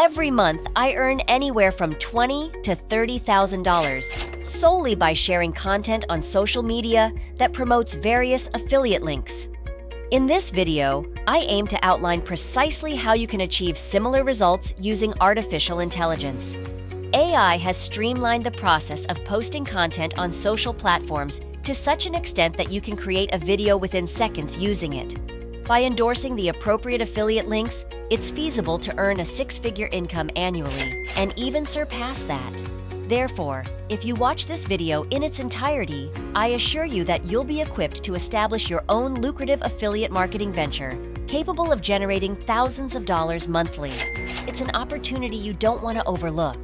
Every month, I earn anywhere from $20,000 to $30,000 solely by sharing content on social media that promotes various affiliate links. In this video, I aim to outline precisely how you can achieve similar results using artificial intelligence. AI has streamlined the process of posting content on social platforms to such an extent that you can create a video within seconds using it. By endorsing the appropriate affiliate links, it's feasible to earn a six-figure income annually and even surpass that. Therefore, if you watch this video in its entirety, I assure you that you'll be equipped to establish your own lucrative affiliate marketing venture, capable of generating thousands of dollars monthly. It's an opportunity you don't want to overlook.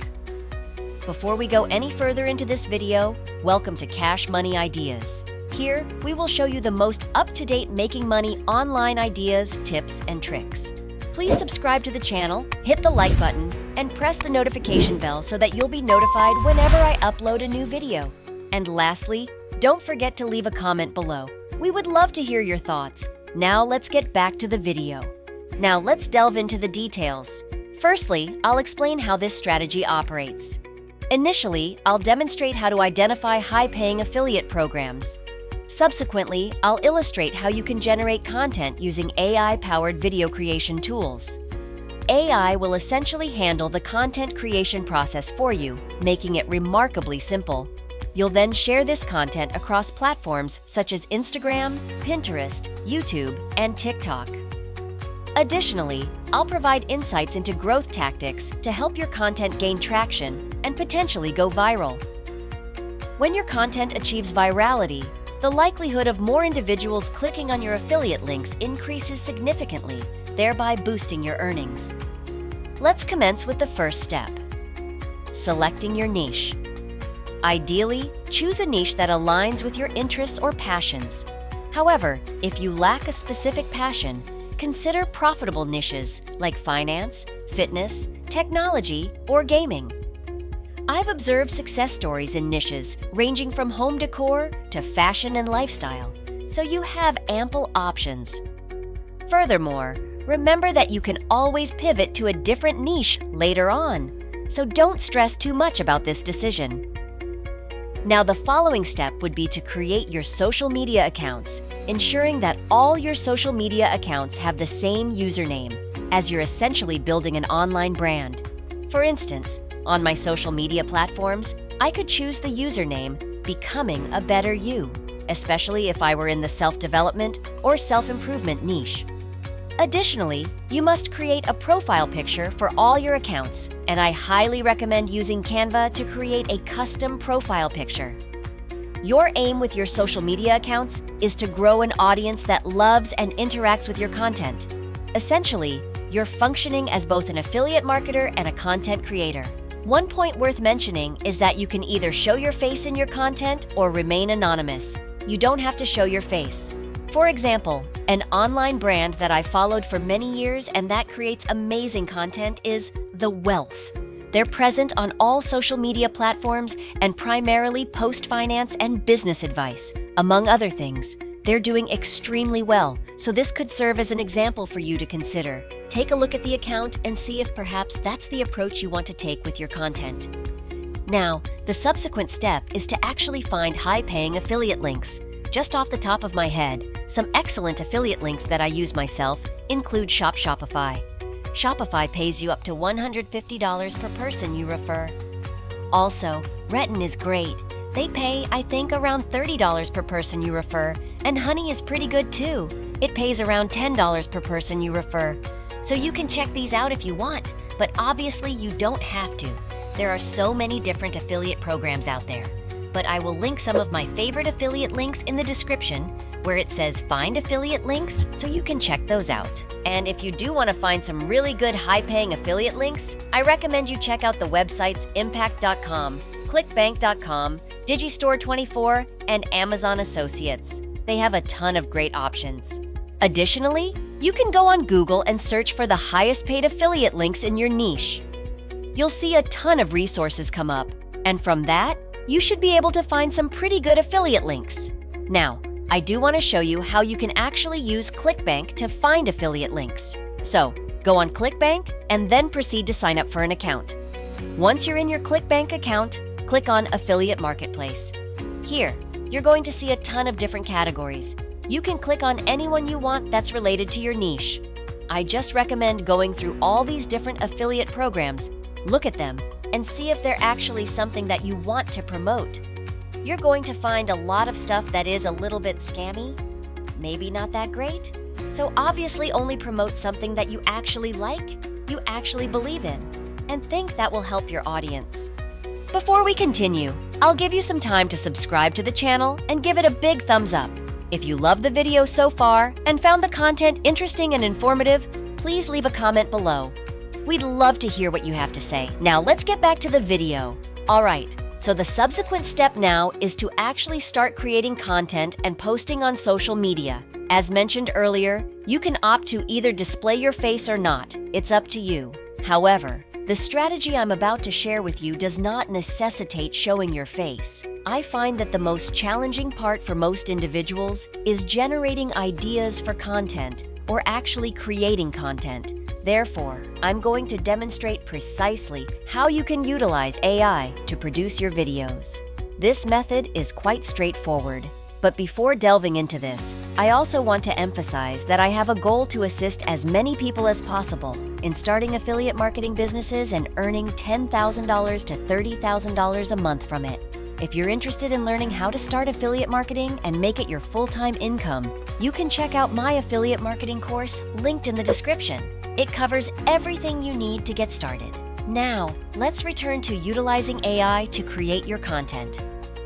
Before we go any further into this video, welcome to Cash Money Ideas. Here, we will show you the most up-to-date making money online ideas, tips, and tricks. Please subscribe to the channel, hit the like button, and press the notification bell so that you'll be notified whenever I upload a new video. And lastly, don't forget to leave a comment below. We would love to hear your thoughts. Now let's get back to the video. Now let's delve into the details. Firstly, I'll explain how this strategy operates. Initially, I'll demonstrate how to identify high-paying affiliate programs. Subsequently, I'll illustrate how you can generate content using AI-powered video creation tools. AI will essentially handle the content creation process for you, making it remarkably simple. You'll then share this content across platforms such as Instagram, Pinterest, YouTube, and TikTok. Additionally, I'll provide insights into growth tactics to help your content gain traction and potentially go viral. When your content achieves virality, the likelihood of more individuals clicking on your affiliate links increases significantly, thereby boosting your earnings. Let's commence with the first step: selecting your niche. Ideally, choose a niche that aligns with your interests or passions. However, if you lack a specific passion, consider profitable niches like finance, fitness, technology, or gaming. I've observed success stories in niches ranging from home decor to fashion and lifestyle, so you have ample options. Furthermore, remember that you can always pivot to a different niche later on, so don't stress too much about this decision. Now, the following step would be to create your social media accounts, ensuring that all your social media accounts have the same username, as you're essentially building an online brand. For instance, on my social media platforms, I could choose the username Becoming a Better You, especially if I were in the self-development or self-improvement niche. Additionally, you must create a profile picture for all your accounts, and I highly recommend using Canva to create a custom profile picture. Your aim with your social media accounts is to grow an audience that loves and interacts with your content. Essentially, you're functioning as both an affiliate marketer and a content creator. One point worth mentioning is that you can either show your face in your content or remain anonymous. You don't have to show your face. For example, an online brand that I followed for many years and that creates amazing content is The Wealth. They're present on all social media platforms and primarily post finance and business advice, among other things. They're doing extremely well, so this could serve as an example for you to consider. Take a look at the account and see if perhaps that's the approach you want to take with your content. Now, the subsequent step is to actually find high-paying affiliate links. Just off the top of my head, some excellent affiliate links that I use myself include Shopify. Shopify pays you up to $150 per person you refer. Also, Retin is great. They pay, I think, around $30 per person you refer, and Honey is pretty good too. It pays around $10 per person you refer. So you can check these out if you want, but obviously you don't have to. There are so many different affiliate programs out there. But I will link some of my favorite affiliate links in the description, where it says Find Affiliate Links, so you can check those out. And if you do want to find some really good high-paying affiliate links, I recommend you check out the websites Impact.com, ClickBank.com, Digistore24, and Amazon Associates. They have a ton of great options. Additionally, you can go on Google and search for the highest paid affiliate links in your niche. You'll see a ton of resources come up, and from that, you should be able to find some pretty good affiliate links. Now, I do want to show you how you can actually use ClickBank to find affiliate links. So, Go on ClickBank and then proceed to sign up for an account. Once you're in your ClickBank account, click on Affiliate Marketplace. Here, you're going to see a ton of different categories. You can click on any one you want that's related to your niche. I just recommend going through all these different affiliate programs, look at them, and see if they're actually something that you want to promote. You're going to find a lot of stuff that is a little bit scammy, maybe not that great, so obviously only promote something that you actually like, you actually believe in, and think that will help your audience. Before we continue, I'll give you some time to subscribe to the channel and give it a big thumbs up. If you loved the video so far and found the content interesting and informative, please leave a comment below. We'd love to hear what you have to say. Now let's get back to the video. Alright, so the subsequent step now is to actually start creating content and posting on social media. As mentioned earlier, you can opt to either display your face or not. It's up to you. However, the strategy I'm about to share with you does not necessitate showing your face. I find that the most challenging part for most individuals is generating ideas for content or actually creating content. Therefore, I'm going to demonstrate precisely how you can utilize AI to produce your videos. This method is quite straightforward. But before delving into this, I also want to emphasize that I have a goal to assist as many people as possible in starting affiliate marketing businesses and earning $10,000 to $30,000 a month from it. If you're interested in learning how to start affiliate marketing and make it your full-time income, you can check out my affiliate marketing course linked in the description. It covers everything you need to get started. Now, let's return to utilizing AI to create your content.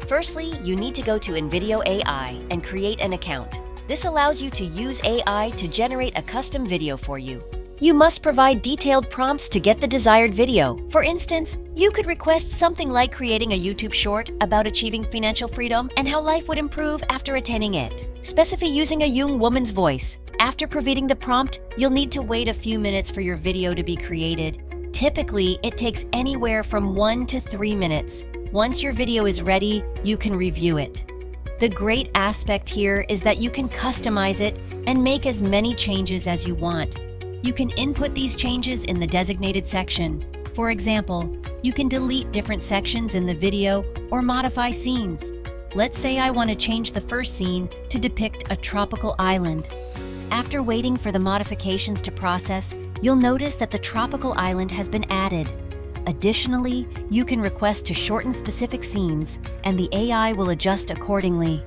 Firstly, you need to go to InVideo AI and create an account. This allows you to use AI to generate a custom video for you. You must provide detailed prompts to get the desired video. For instance, you could request something like creating a YouTube short about achieving financial freedom and how life would improve after attaining it. Specify using a young woman's voice. After providing the prompt, you'll need to wait a few minutes for your video to be created. Typically, it takes anywhere from 1 to 3 minutes. Once your video is ready, you can review it. The great aspect here is that you can customize it and make as many changes as you want. You can input these changes in the designated section. For example, you can delete different sections in the video or modify scenes. Let's say I want to change the first scene to depict a tropical island. After waiting for the modifications to process, you'll notice that the tropical island has been added. Additionally, you can request to shorten specific scenes, and the AI will adjust accordingly.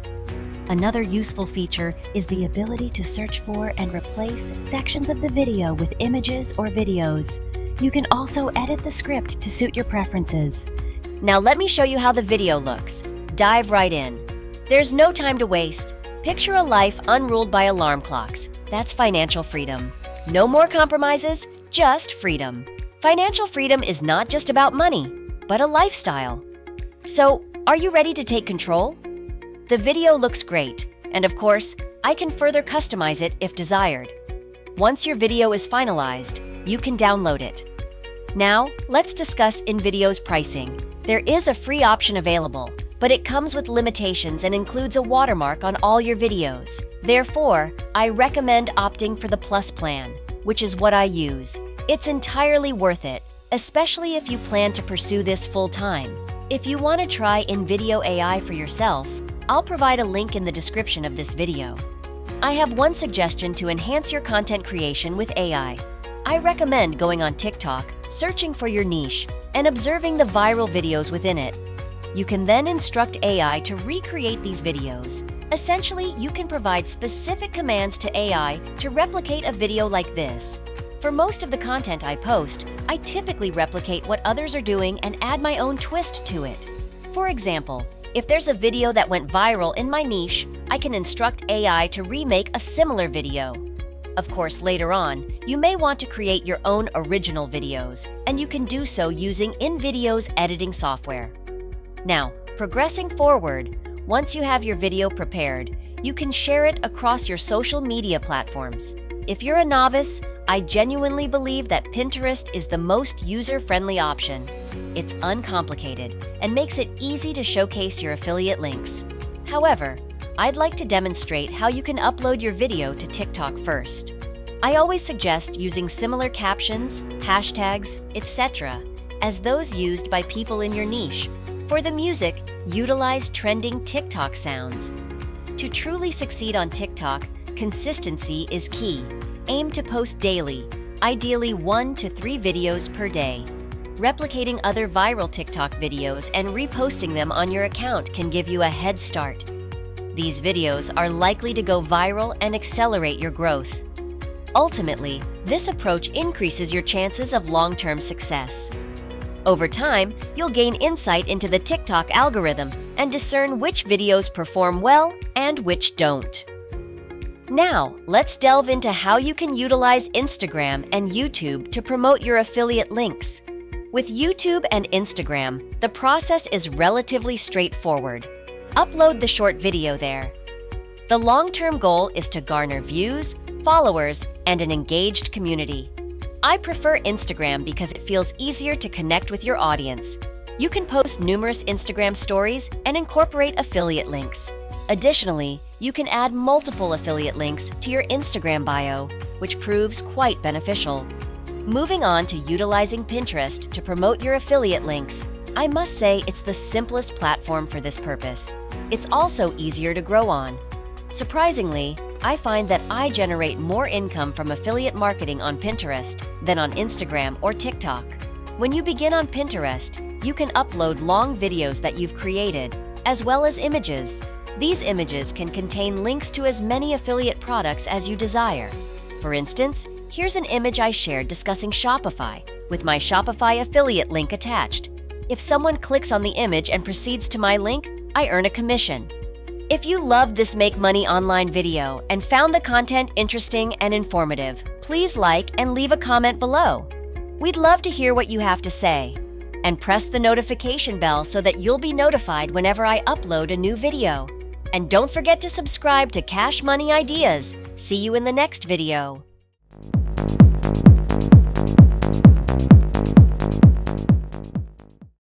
Another useful feature is the ability to search for and replace sections of the video with images or videos. You can also edit the script to suit your preferences. Now let me show you how the video looks. Dive right in. There's no time to waste. Picture a life unruled by alarm clocks. That's financial freedom. No more compromises, just freedom. Financial freedom is not just about money, but a lifestyle. So, are you ready to take control? The video looks great, and of course, I can further customize it if desired. Once your video is finalized, you can download it. Now, let's discuss InVideo's pricing. There is a free option available, but it comes with limitations and includes a watermark on all your videos. Therefore, I recommend opting for the Plus plan, which is what I use. It's entirely worth it, especially if you plan to pursue this full-time. If you want to try InVideo AI for yourself, I'll provide a link in the description of this video. I have one suggestion to enhance your content creation with AI. I recommend going on TikTok, searching for your niche, and observing the viral videos within it. You can then instruct AI to recreate these videos. Essentially, you can provide specific commands to AI to replicate a video like this. For most of the content I post, I typically replicate what others are doing and add my own twist to it. For example, if there's a video that went viral in my niche, I can instruct AI to remake a similar video. Of course, later on, you may want to create your own original videos, and you can do so using InVideo's editing software. Now, progressing forward, once you have your video prepared, you can share it across your social media platforms. If you're a novice, I genuinely believe that Pinterest is the most user-friendly option. It's uncomplicated and makes it easy to showcase your affiliate links. However, I'd like to demonstrate how you can upload your video to TikTok first. I always suggest using similar captions, hashtags, etc. as those used by people in your niche. For the music, utilize trending TikTok sounds. To truly succeed on TikTok, consistency is key. Aim to post daily, ideally 1 to 3 videos per day. Replicating other viral TikTok videos and reposting them on your account can give you a head start. These videos are likely to go viral and accelerate your growth. Ultimately, this approach increases your chances of long-term success. Over time, you'll gain insight into the TikTok algorithm and discern which videos perform well and which don't. Now, let's delve into how you can utilize Instagram and YouTube to promote your affiliate links. With YouTube and Instagram, the process is relatively straightforward. Upload the short video there. The long-term goal is to garner views, followers, and an engaged community. I prefer Instagram because it feels easier to connect with your audience. You can post numerous Instagram stories and incorporate affiliate links. Additionally, you can add multiple affiliate links to your Instagram bio, which proves quite beneficial. Moving on to utilizing Pinterest to promote your affiliate links, I must say it's the simplest platform for this purpose. It's also easier to grow on. Surprisingly, I find that I generate more income from affiliate marketing on Pinterest than on Instagram or TikTok. When you begin on Pinterest, you can upload long videos that you've created, as well as images. These images can contain links to as many affiliate products as you desire. For instance, here's an image I shared discussing Shopify, with my Shopify affiliate link attached. If someone clicks on the image and proceeds to my link, I earn a commission. If you loved this Make Money Online video and found the content interesting and informative, please like and leave a comment below. We'd love to hear what you have to say. And press the notification bell so that you'll be notified whenever I upload a new video. And don't forget to subscribe to Cash Money Ideas. See you in the next video.